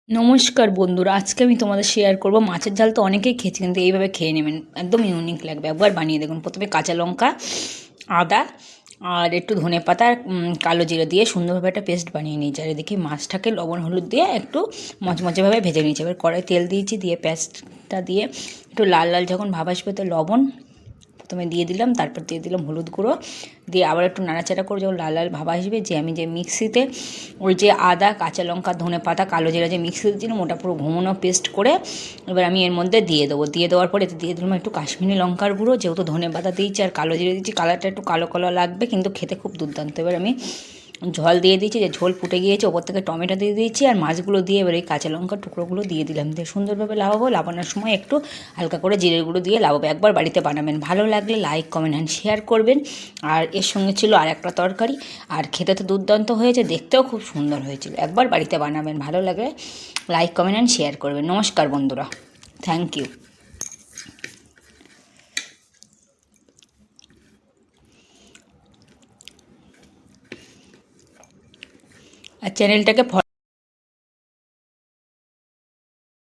নমস্কার বন্ধুরা, আজকে আমি তোমাদের শেয়ার করব মাছের ঝাল। তো অনেকেই খেয়েছি, কিন্তু এইভাবে খেয়ে নেবেন, একদম ইউনিক লাগবে। একবার বানিয়ে দেখুন। প্রথমে কাঁচা লঙ্কা, আদা আর একটু ধনেপাতা আর কালো জিরে দিয়ে সুন্দরভাবে একটা পেস্ট বানিয়ে নিয়েছি। আর এদিকে মাছটাকে লবণ হলুদ দিয়ে একটু মচমচেভাবে ভেজে নিয়েছি। এবার কড়াই তেল দিয়েছি, দিয়ে পেস্টটা দিয়ে একটু লাল লাল যখন ভাব আসবে, তো লবণ প্রথমে দিয়ে দিলাম, তারপর দিয়ে দিলাম হলুদ গুঁড়ো, দিয়ে আবার একটু নাড়াচাড়া করে যখন লাল লাল ভাব আসবে, যে আমি যে মিক্সিতে ওই যে আদা, কাঁচা লঙ্কা, ধনে পাতা, কালো জিরা যে মিক্সিতে দিলাম, ওটা পুরো ঘুমনো পেস্ট করে এবার আমি এর মধ্যে দিয়ে দেবো। দিয়ে দেওয়ার পরে দিয়ে দিলাম একটু কাশ্মীরি লঙ্কার গুঁড়ো, যেহেতু ধনে পাতা দিয়েছি আর কালো জিরে দিয়েছি, কালারটা একটু কালো কালো লাগবে, কিন্তু খেতে খুব দুর্দান্ত। এবার আমি ঝোল দিয়ে দিয়েছি, যে ঝোল ফুটে গিয়েছে, ওপর থেকে টমেটো দিয়ে দিয়েছি আর মাছগুলো দিয়ে এবার এই কাঁচা লঙ্কার টুকরোগুলো দিয়ে দিলাম। দিয়ে সুন্দরভাবে লাগাবো। লাগানোর সময় একটু হালকা করে জিরের গুঁড়ো দিয়ে লাগাবো। একবার বাড়িতে বানাবেন, ভালো লাগলে লাইক কমেন্ট অ্যান্ড শেয়ার করবেন। আর এর সঙ্গে ছিল আর একটা তরকারি, আর খেতে তো দুর্দান্ত হয়েছে, দেখতেও খুব সুন্দর হয়েছিল। একবার বাড়িতে বানাবেন, ভালো লাগলে লাইক কমেন্ট অ্যান্ড শেয়ার করবেন। নমস্কার বন্ধুরা, থ্যাংক ইউ। আর চ্যানেলটাকে